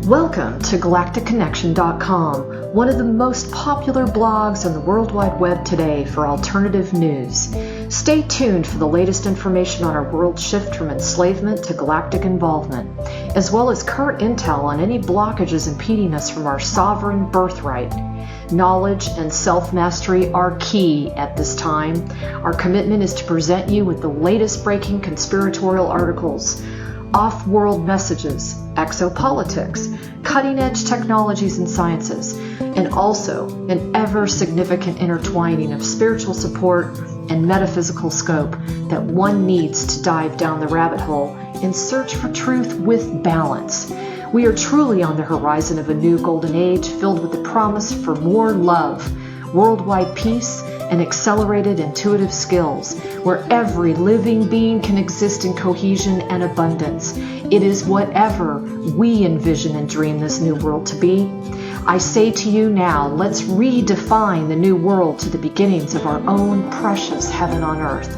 Welcome to galacticconnection.com, one of the most popular blogs on the World Wide Web today for alternative news. Stay tuned for the latest information on our world shift from enslavement to galactic involvement, as well as current intel on any blockages impeding us from our sovereign birthright. Knowledge and self-mastery are key at this time. Our commitment is to present you with the latest breaking conspiratorial articles, off-world messages, exopolitics, cutting-edge technologies and sciences, and also an ever-significant intertwining of spiritual support and metaphysical scope that one needs to dive down the rabbit hole in search for truth with balance. We are truly on the horizon of a new golden age filled with the promise for more love, worldwide peace, and accelerated intuitive skills, where every living being can exist in cohesion and abundance. It is whatever we envision and dream this new world to be. I say to you now, let's redefine the new world to the beginnings of our own precious heaven on earth.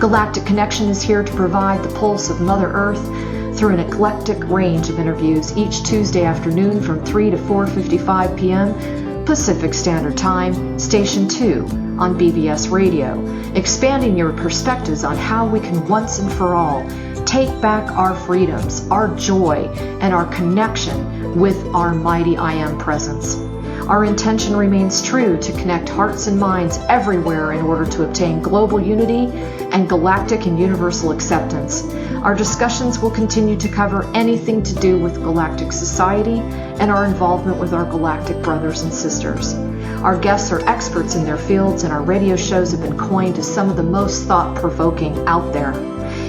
Galactic Connection is here to provide the pulse of Mother Earth through an eclectic range of interviews each Tuesday afternoon from 3 to 4:55 p.m. Pacific Standard Time, Station 2 on BBS Radio, expanding your perspectives on how we can once and for all take back our freedoms, our joy, and our connection with our mighty I Am presence. Our intention remains true to connect hearts and minds everywhere in order to obtain global unity and galactic and universal acceptance. Our discussions will continue to cover anything to do with galactic society and our involvement with our galactic brothers and sisters. Our guests are experts in their fields, and our radio shows have been coined as some of the most thought-provoking out there.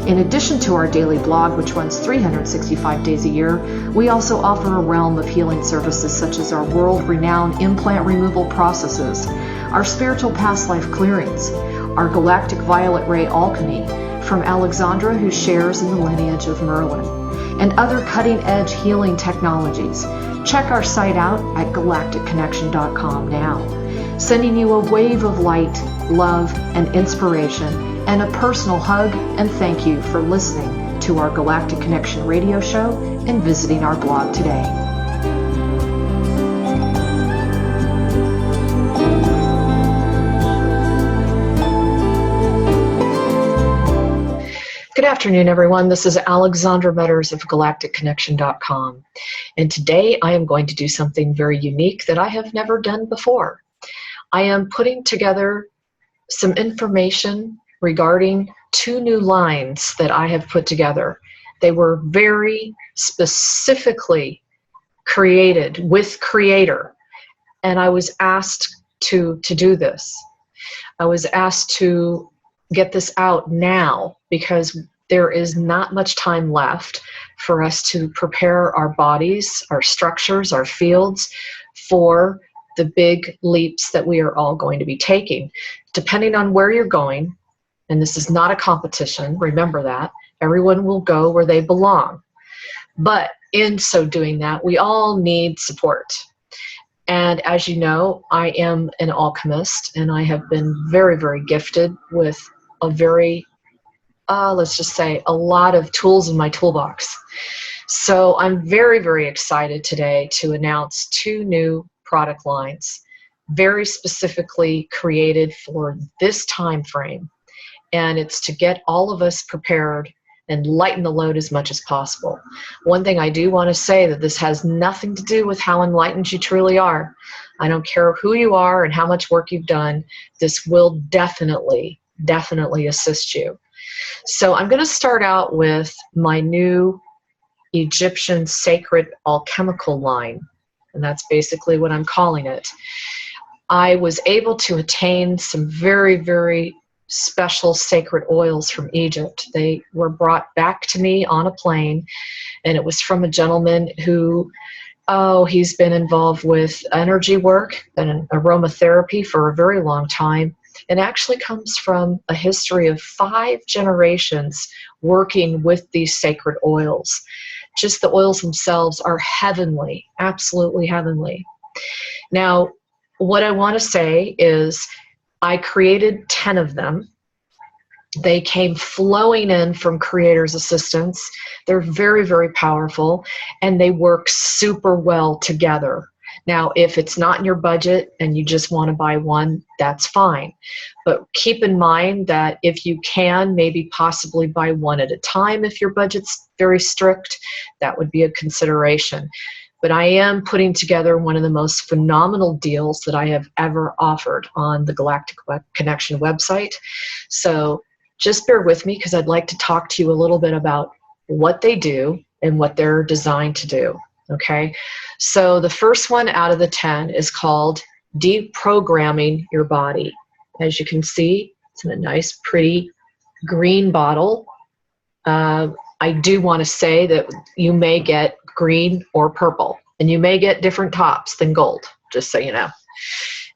In addition to our daily blog, which runs 365 days a year, we also offer a realm of healing services such as our world-renowned implant removal processes, our spiritual past life clearings, our galactic violet ray alchemy from Alexandra, who shares in the lineage of Merlin, and other cutting-edge healing technologies. Check our site out at galacticconnection.com now, sending you a wave of light, love, and inspiration, and a personal hug and thank you for listening to our Galactic Connection radio show and visiting our blog today. Good afternoon, everyone. This is Alexandra Metters of galacticconnection.com, and today I am going to do something very unique that I have never done before. I am putting together some information regarding two new lines that I have put together. They were very specifically created with Creator, and I was asked to do this. I was asked to get this out now because there is not much time left for us to prepare our bodies, our structures, our fields for the big leaps that we are all going to be taking. Depending on where you're going, and this is not a competition, remember that, everyone will go where they belong. But in so doing that, we all need support. And as you know, I am an alchemist, and I have been very, very gifted with a very, let's just say, a lot of tools in my toolbox. So I'm very, very excited today to announce two new product lines, very specifically created for this time frame. And it's to get all of us prepared and lighten the load as much as possible. One thing I do want to say, that this has nothing to do with how enlightened you truly are. I don't care who you are and how much work you've done. This will definitely assist you. So I'm going to start out with my new Egyptian sacred alchemical line, and that's basically what I'm calling it. I was able to attain some very, very special sacred oils from Egypt. They were brought back to me on a plane, and it was from a gentleman who, he's been involved with energy work and aromatherapy for a very long time, and actually comes from a history of 5 generations working with these sacred oils. Just the oils themselves are heavenly, absolutely heavenly. Now, what I want to say is, I created 10 of them. They came flowing in from Creator's Assistance. They're very, very powerful, and they work super well together. Now, if it's not in your budget and you just want to buy one, that's fine. But keep in mind that if you can, maybe possibly buy one at a time if your budget's very strict, that would be a consideration. But I am putting together one of the most phenomenal deals that I have ever offered on the Galactic Connection website. So just bear with me because I'd like to talk to you a little bit about what they do and what they're designed to do, okay? So the first one out of the 10 is called Deprogramming Your Body. As you can see, it's in a nice, pretty green bottle. I do want to say that you may get green or purple, and you may get different tops than gold, just so you know.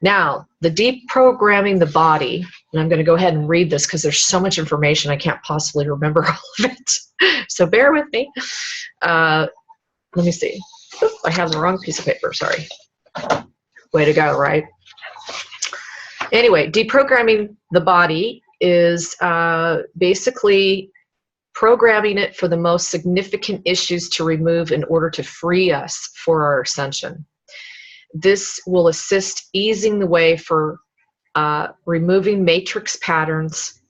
Now, the deprogramming the body, and I'm going to go ahead and read this because there's so much information I can't possibly remember all of it. So bear with me. Let me see. Oop, I have the wrong piece of paper, sorry. Way to go, right? Anyway, deprogramming the body is basically programming it for the most significant issues to remove in order to free us for our ascension. This will assist easing the way for removing matrix patterns,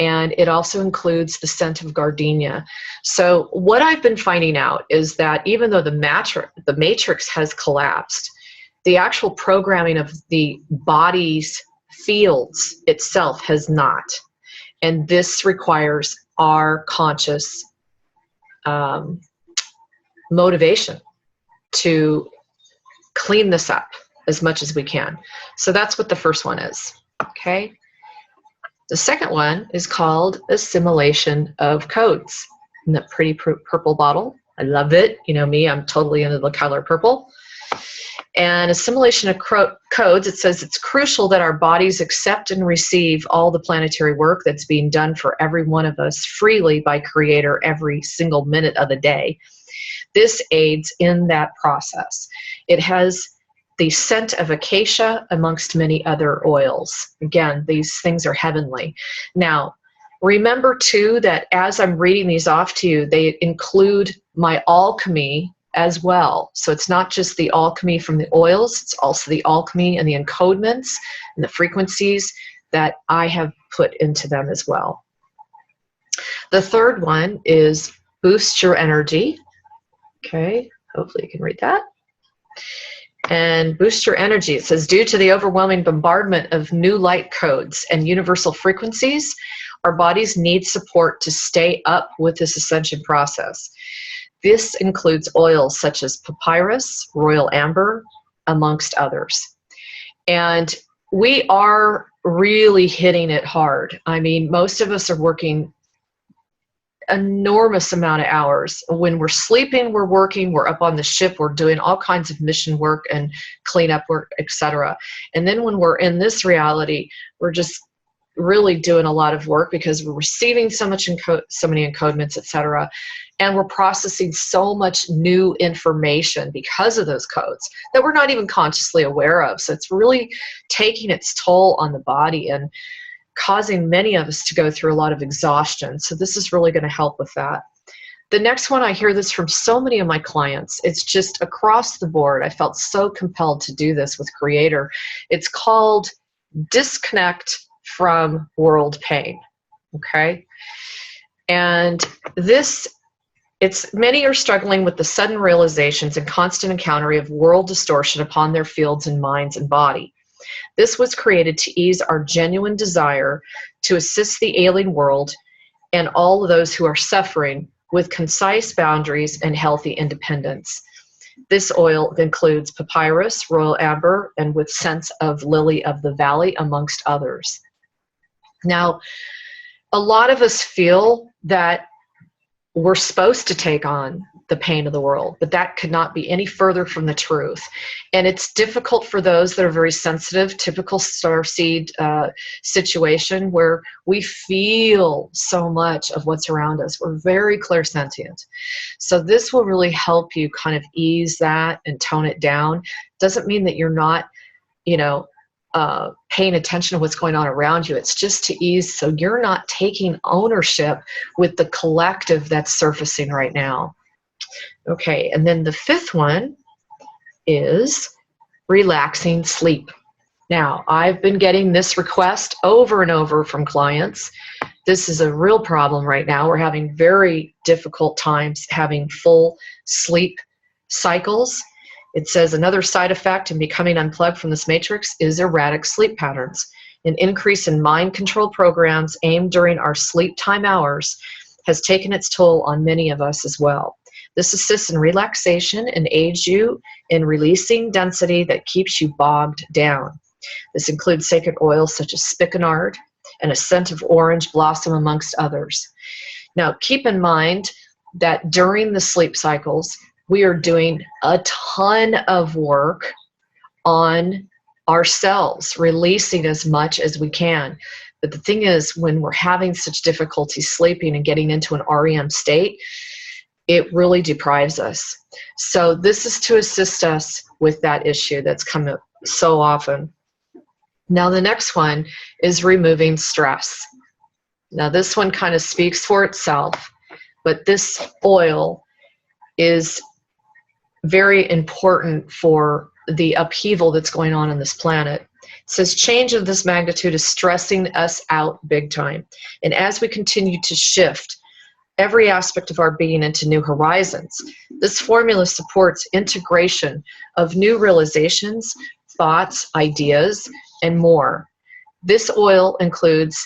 and it also includes the scent of gardenia. So what I've been finding out is that even though the matrix has collapsed, the actual programming of the body's fields itself has not. And this requires our conscious motivation to clean this up as much as we can. So that's what the first one is, okay? The second one is called Assimilation of Codes. In that pretty purple bottle. I love it. You know me, I'm totally into the color purple. And assimilation of codes, it says it's crucial that our bodies accept and receive all the planetary work that's being done for every one of us freely by Creator every single minute of the day. This aids in that process. It has the scent of acacia amongst many other oils. Again, these things are heavenly. Now, remember too that as I'm reading these off to you, they include my alchemy as well. So it's not just the alchemy from the oils, it's also the alchemy and the encodements and the frequencies that I have put into them as well. The third one is Boost Your Energy. Okay, hopefully you can read that. And Boost Your Energy, it says, due to the overwhelming bombardment of new light codes and universal frequencies, our bodies need support to stay up with this ascension process. This includes oils such as papyrus, royal amber, amongst others. And we are really hitting it hard. I mean, most of us are working enormous amount of hours. When we're sleeping, we're working, we're up on the ship, we're doing all kinds of mission work and cleanup work, etc. And then when we're in this reality, we're just really doing a lot of work because we're receiving so many encodements, etc. And we're processing so much new information because of those codes that we're not even consciously aware of. So it's really taking its toll on the body and causing many of us to go through a lot of exhaustion. So this is really going to help with that. The next one, I hear this from so many of my clients. It's just across the board. I felt so compelled to do this with Creator. It's called Disconnect from World Pain. Okay? And this, many are struggling with the sudden realizations and constant encountering of world distortion upon their fields and minds and body. This was created to ease our genuine desire to assist the alien world and all of those who are suffering with concise boundaries and healthy independence. This oil includes papyrus, royal amber, and with scents of lily of the valley, amongst others. Now, a lot of us feel that we're supposed to take on the pain of the world, but that could not be any further from the truth. And it's difficult for those that are very sensitive, typical starseed situation where we feel so much of what's around us. We're very clairsentient. So this will really help you kind of ease that and tone it down. Doesn't mean that you're not, paying attention to what's going on around you. It's just to ease so you're not taking ownership with the collective that's surfacing right now. Okay, and then the fifth one is relaxing sleep. Now, I've been getting this request over and over from clients. This is a real problem right now. We're having very difficult times having full sleep cycles. It says another side effect in becoming unplugged from this matrix is erratic sleep patterns. An increase in mind control programs aimed during our sleep time hours has taken its toll on many of us as well. This assists in relaxation and aids you in releasing density that keeps you bogged down. This includes sacred oils such as spikenard and a scent of orange blossom, amongst others. Now, keep in mind that during the sleep cycles, we are doing a ton of work on ourselves, releasing as much as we can. But the thing is, when we're having such difficulty sleeping and getting into an REM state, it really deprives us. So this is to assist us with that issue that's come up so often. Now the next one is removing stress. Now this one kind of speaks for itself, but this oil is very important for the upheaval that's going on this planet. It says change of this magnitude is stressing us out big time. And as we continue to shift every aspect of our being into new horizons, this formula supports integration of new realizations, thoughts, ideas, and more. This oil includes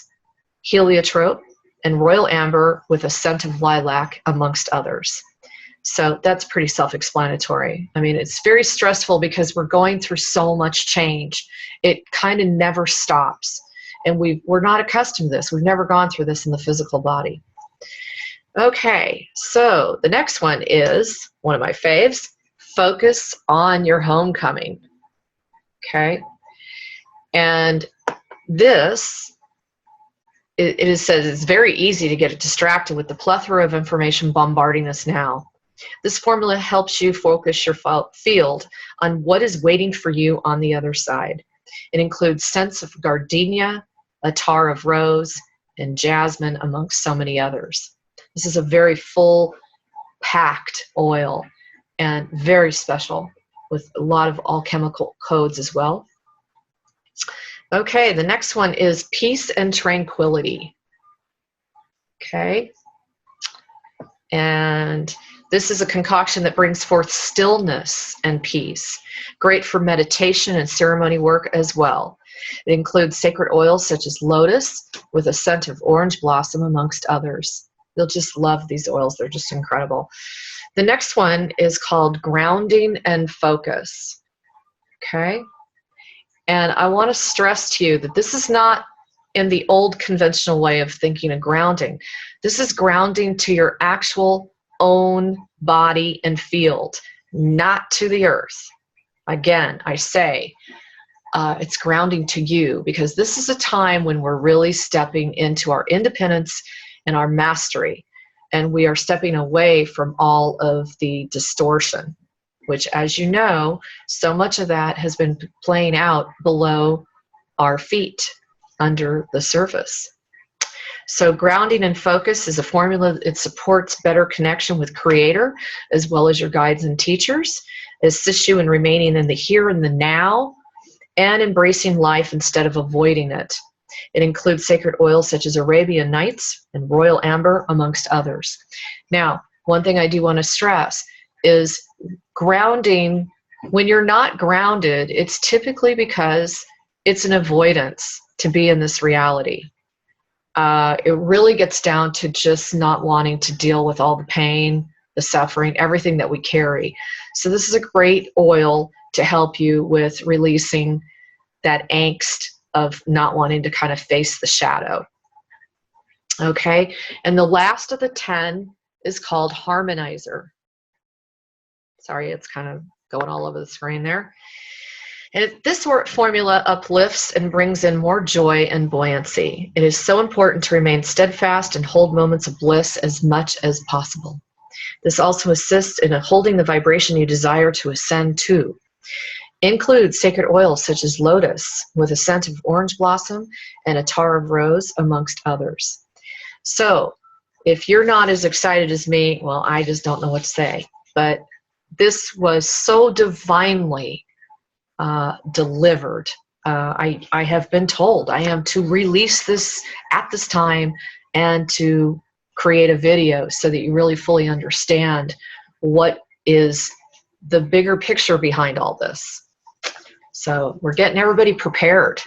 heliotrope and royal amber with a scent of lilac, amongst others. So that's pretty self-explanatory. I mean, it's very stressful because we're going through so much change. It kind of never stops. And we're not accustomed to this. We've never gone through this in the physical body. Okay, so the next one is one of my faves, focus on your homecoming. Okay, and this, it says it's very easy to get distracted with the plethora of information bombarding us now. This formula helps you focus your field on what is waiting for you on the other side. It includes scents of gardenia, attar of rose, and jasmine, amongst so many others. This is a very full packed oil and very special with a lot of alchemical codes as well. Okay, the next one is peace and tranquility. Okay, and this is a concoction that brings forth stillness and peace. Great for meditation and ceremony work as well. It includes sacred oils such as lotus with a scent of orange blossom, amongst others. You'll just love these oils. They're just incredible. The next one is called grounding and focus. Okay. And I want to stress to you that this is not in the old conventional way of thinking of grounding. This is grounding to your actual own body and field, not to the earth. Again, I say it's grounding to you, because this is a time when we're really stepping into our independence and our mastery, and we are stepping away from all of the distortion, which, as you know, so much of that has been playing out below our feet, under the surface. So grounding and focus is a formula. It supports better connection with Creator, as well as your guides and teachers. It assists you in remaining in the here and the now, and embracing life instead of avoiding it. It includes sacred oils such as Arabian Nights and royal amber, amongst others. Now, one thing I do want to stress is grounding. When you're not grounded, it's typically because it's an avoidance to be in this reality. It really gets down to just not wanting to deal with all the pain, the suffering, everything that we carry. So this is a great oil to help you with releasing that angst of not wanting to kind of face the shadow. Okay, and the last of the 10 is called Harmonizer. Sorry, it's kind of going all over the screen there. And this formula uplifts and brings in more joy and buoyancy. It is so important to remain steadfast and hold moments of bliss as much as possible. This also assists in holding the vibration you desire to ascend to. Includes sacred oils such as lotus with a scent of orange blossom and attar of rose, amongst others. So if you're not as excited as me, well, I just don't know what to say. But this was so divinely delivered. I have been told I am to release this at this time and to create a video so that you really fully understand what is the bigger picture behind all this. So we're getting everybody prepared.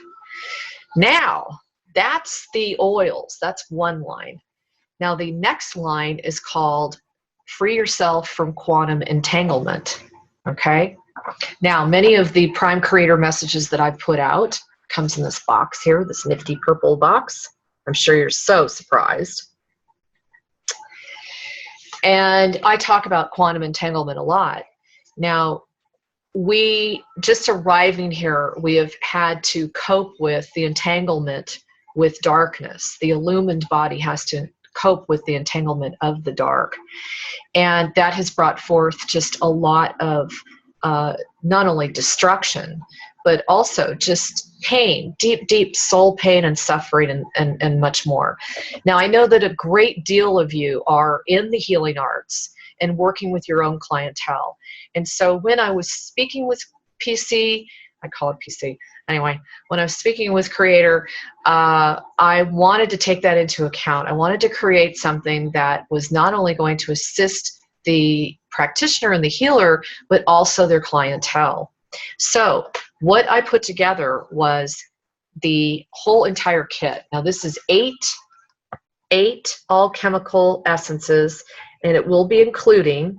Now, that's the oils. That's one line. Now, the next line is called Free Yourself from Quantum Entanglement. Okay? Now, many of the Prime Creator messages that I've put out comes in this box here, this nifty purple box. I'm sure you're so surprised. And I talk about quantum entanglement a lot. Now, we just arriving here, we have had to cope with the entanglement with darkness. The illumined body has to cope with the entanglement of the dark. And that has brought forth just a lot of not only destruction, but also just pain, deep, deep soul pain and suffering and much more. Now, I know that a great deal of you are in the healing arts and working with your own clientele. And so when I was speaking with PC, I call it PC, anyway, when I was speaking with Creator, I wanted to take that into account. I wanted to create something that was not only going to assist the practitioner and the healer, but also their clientele. So what I put together was the whole entire kit. Now this is eight all-chemical essences, and it will be including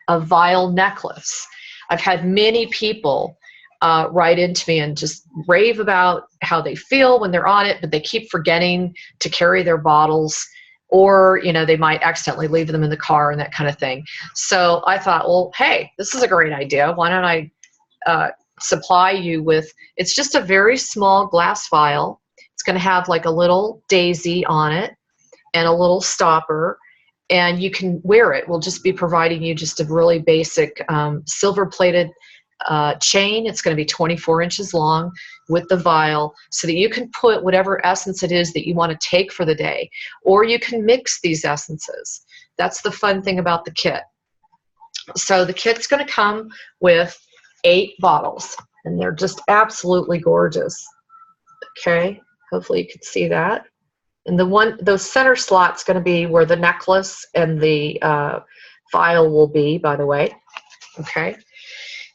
a vial necklace. I've had many people write into me and just rave about how they feel when they're on it, but they keep forgetting to carry their bottles, or they might accidentally leave them in the car and that kind of thing. So I thought, well, hey, this is a great idea. Why don't I supply you with, it's just a very small glass vial. It's going to have like a little daisy on it and a little stopper, and you can wear it. We'll just be providing you just a really basic silver-plated chain. It's going to be 24 inches long with the vial, so that you can put whatever essence it is that you want to take for the day, or you can mix these essences. That's the fun thing about the kit. So the kit's going to come with 8 bottles, and they're just absolutely gorgeous. Okay, hopefully you can see that. And those center slot's going to be where the necklace and the vial will be, by the way. Okay.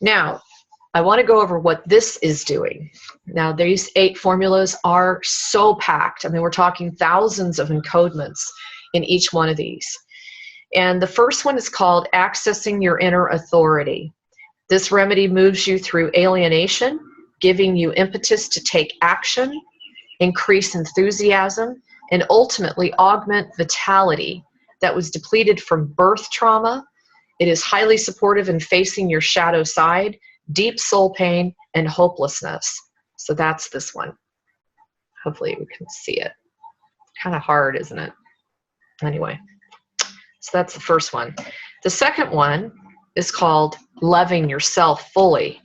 Now, I want to go over what this is doing. Now, these 8 formulas are so packed. I mean, we're talking thousands of encodements in each one of these. And the first one is called Accessing Your Inner Authority. This remedy moves you through alienation, giving you impetus to take action, increase enthusiasm, and ultimately augment vitality that was depleted from birth trauma. It is highly supportive in facing your shadow side, deep soul pain, and hopelessness. So that's this one. Hopefully we can see it. Kind of hard, isn't it? Anyway, so that's the first one. The second one is called Loving Yourself Fully.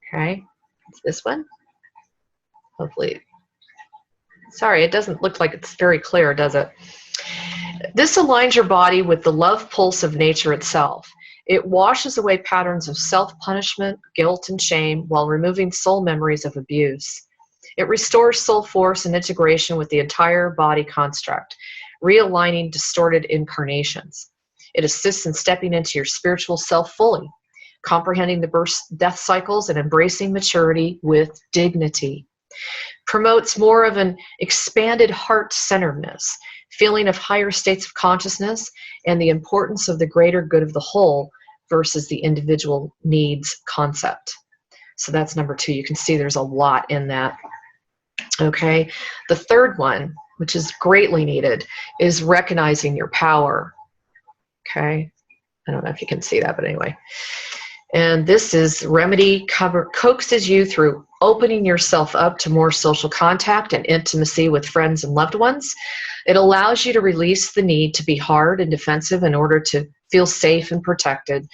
Okay, it's this one. Hopefully. Sorry, it doesn't look like it's very clear, does it? This aligns your body with the love pulse of nature itself. It washes away patterns of self-punishment, guilt, and shame while removing soul memories of abuse. It restores soul force and integration with the entire body construct, realigning distorted incarnations. It assists in stepping into your spiritual self fully, comprehending the birth death cycles and embracing maturity with dignity. Promotes more of an expanded heart-centeredness, feeling of higher states of consciousness, and the importance of the greater good of the whole versus the individual needs concept. So that's number 2. You can see there's a lot in that. Okay. The third one, which is greatly needed, is recognizing your power. Okay. I don't know if you can see that, but anyway. And this is remedy coaxes you through opening yourself up to more social contact and intimacy with friends and loved ones. It allows you to release the need to be hard and defensive in order to feel safe and protected.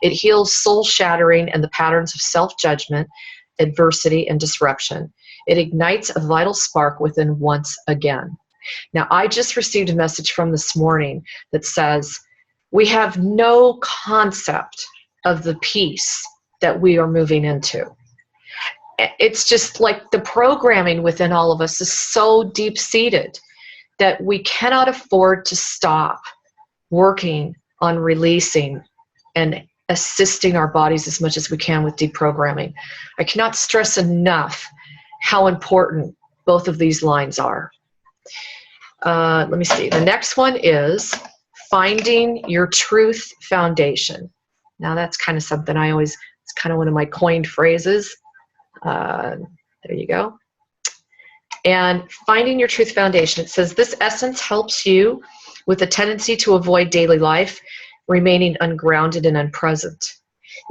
It heals soul-shattering and the patterns of self-judgment, adversity, and disruption. It ignites a vital spark within once again. Now, I just received a message from this morning that says, we have no concept of the peace that we are moving into. It's just like the programming within all of us is so deep-seated that we cannot afford to stop working on releasing and assisting our bodies as much as we can with deprogramming. I cannot stress enough how important both of these lines are. Let me see. The next one is finding your truth foundation. Now that's kind of something it's kind of one of my coined phrases. There you go. And finding your truth foundation. It says, this essence helps you with a tendency to avoid daily life, remaining ungrounded and unpresent.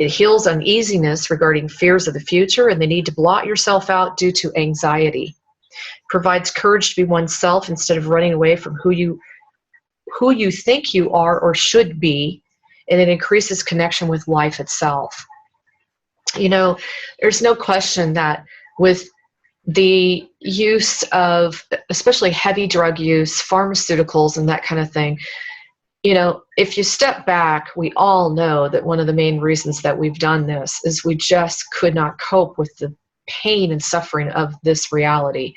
It heals uneasiness regarding fears of the future and the need to blot yourself out due to anxiety. Provides courage to be oneself instead of running away from who you think you are or should be, and it increases connection with life itself. You know, there's no question that with the use of, especially heavy drug use, pharmaceuticals, and that kind of thing, you know, if you step back, we all know that one of the main reasons that we've done this is we just could not cope with the pain and suffering of this reality.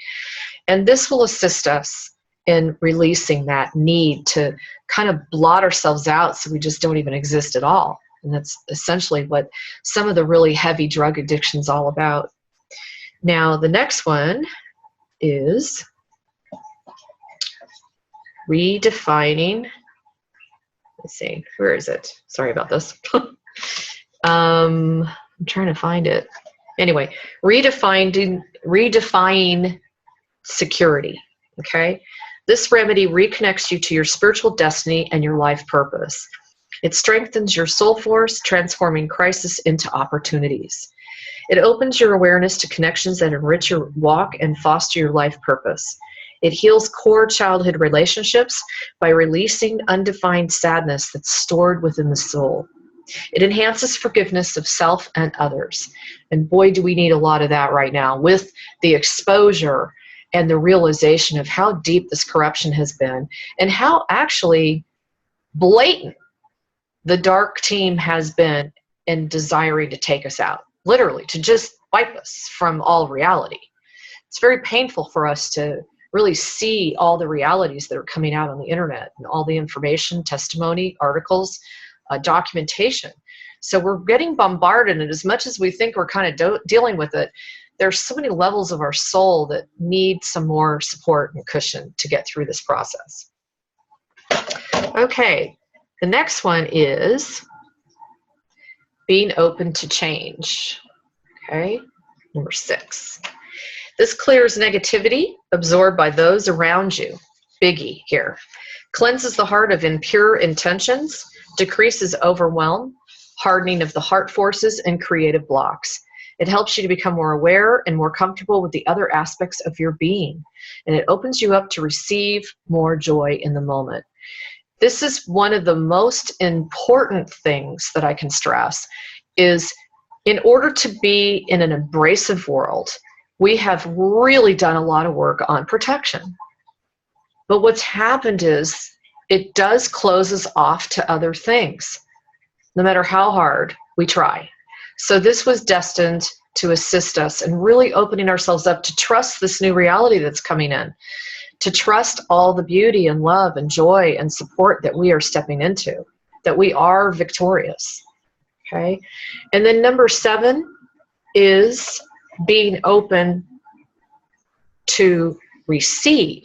And this will assist us in releasing that need to kind of blot ourselves out so we just don't even exist at all. And that's essentially what some of the really heavy drug addiction is all about. Now, the next one is redefining. Let's see, where is it? Sorry about this. I'm trying to find it. Anyway, redefining security, okay? This remedy reconnects you to your spiritual destiny and your life purpose. It strengthens your soul force, transforming crisis into opportunities. It opens your awareness to connections that enrich your walk and foster your life purpose. It heals core childhood relationships by releasing undefined sadness that's stored within the soul. It enhances forgiveness of self and others. And boy, do we need a lot of that right now with the exposure and the realization of how deep this corruption has been and how actually blatant the dark team has been in desiring to take us out, literally, to just wipe us from all reality. It's very painful for us to really see all the realities that are coming out on the internet and all the information, testimony, articles, documentation. So we're getting bombarded, and as much as we think we're kind of dealing with it, there's so many levels of our soul that need some more support and cushion to get through this process. Okay, the next one is being open to change. Okay, number 6. This clears negativity absorbed by those around you. Biggie here. Cleanses the heart of impure intentions, decreases overwhelm, hardening of the heart forces, and creative blocks. It helps you to become more aware and more comfortable with the other aspects of your being. And it opens you up to receive more joy in the moment. This is one of the most important things that I can stress is in order to be in an abrasive world, we have really done a lot of work on protection. But what's happened is it does close us off to other things, no matter how hard we try. So this was destined to assist us in really opening ourselves up to trust this new reality that's coming in, to trust all the beauty and love and joy and support that we are stepping into, that we are victorious. Okay? And then number 7 is being open to receive.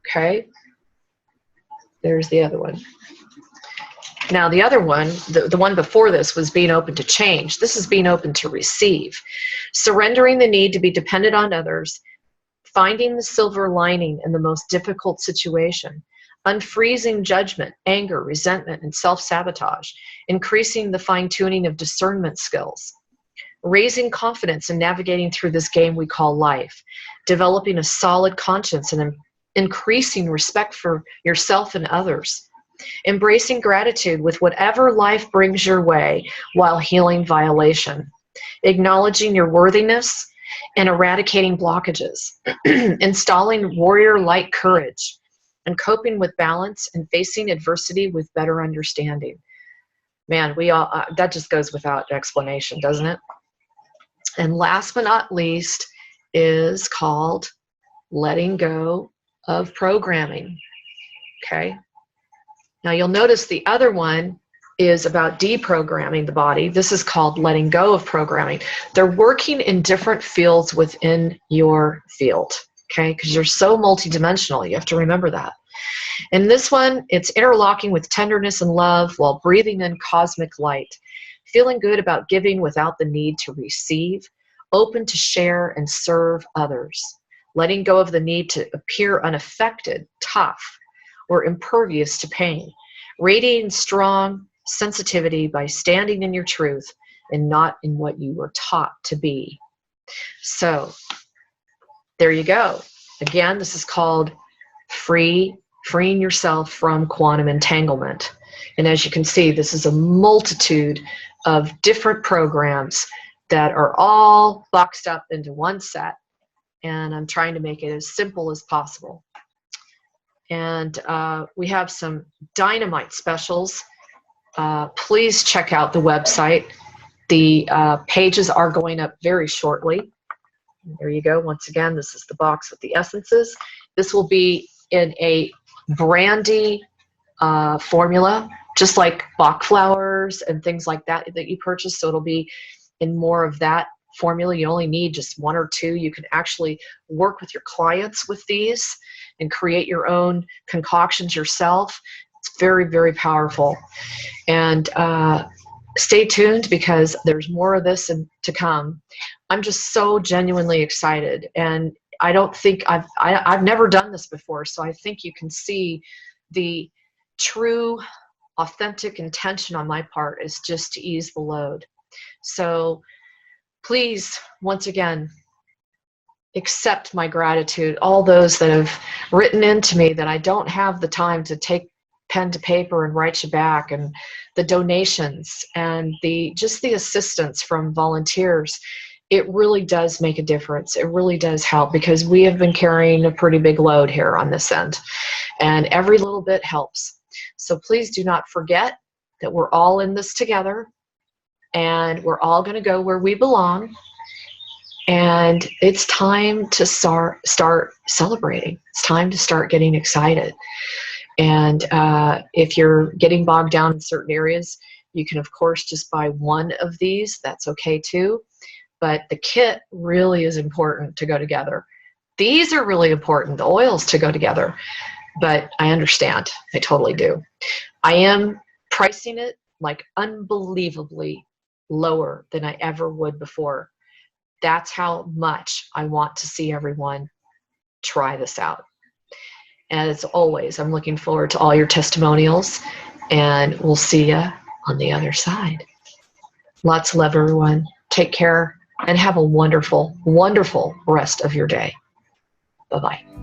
Okay? There's the other one. Now the other one, the one before this was being open to change. This is being open to receive. Surrendering the need to be dependent on others, finding the silver lining in the most difficult situation, unfreezing judgment, anger, resentment, and self-sabotage, increasing the fine-tuning of discernment skills, raising confidence in navigating through this game we call life, developing a solid conscience and increasing respect for yourself and others, Embracing gratitude with whatever life brings your way while healing violation. Acknowledging your worthiness and eradicating blockages. Installing warrior-like courage and coping with balance and facing adversity with better understanding. Man, we all that just goes without explanation, doesn't it? And last but not least is called letting go of programming. Okay. Now you'll notice the other one is about deprogramming the body. This is called letting go of programming. They're working in different fields within your field, okay? Because you're so multidimensional, you have to remember that. In this one, it's interlocking with tenderness and love while breathing in cosmic light, feeling good about giving without the need to receive, open to share and serve others, letting go of the need to appear unaffected, tough, or impervious to pain, radiating strong sensitivity by standing in your truth and not in what you were taught to be. So there you go. Again, this is called freeing yourself from quantum entanglement. And as you can see, this is a multitude of different programs that are all boxed up into one set. And I'm trying to make it as simple as possible. And we have some dynamite specials. Please check out the website. The pages are going up very shortly. There you go. Once again, this is the box with the essences. This will be in a brandy formula, just like Bach flowers and things like that that you purchase. So it'll be in more of that formula. You only need just one or two. You can actually work with your clients with these and create your own concoctions yourself. It's very, very powerful. And stay tuned because there's more of this to come. I'm just so genuinely excited. And I don't think I've never done this before. So I think you can see the true, authentic intention on my part is just to ease the load. So please, once again, accept my gratitude. All those that have written into me that I don't have the time to take pen to paper and write you back, and the donations and just the assistance from volunteers. It really does make a difference. It really does help because we have been carrying a pretty big load here on this end, and every little bit helps. So please do not forget that we're all in this together, and we're all going to go where we belong. And it's time to start celebrating. It's time to start getting excited. And if you're getting bogged down in certain areas, you can, of course, just buy one of these. That's okay, too. But the kit really is important to go together. These are really important, the oils, to go together. But I understand. I totally do. I am pricing it like unbelievably lower than I ever would before. That's how much I want to see everyone try this out. And as always, I'm looking forward to all your testimonials, and we'll see you on the other side. Lots of love, everyone. Take care and have a wonderful, wonderful rest of your day. Bye-bye.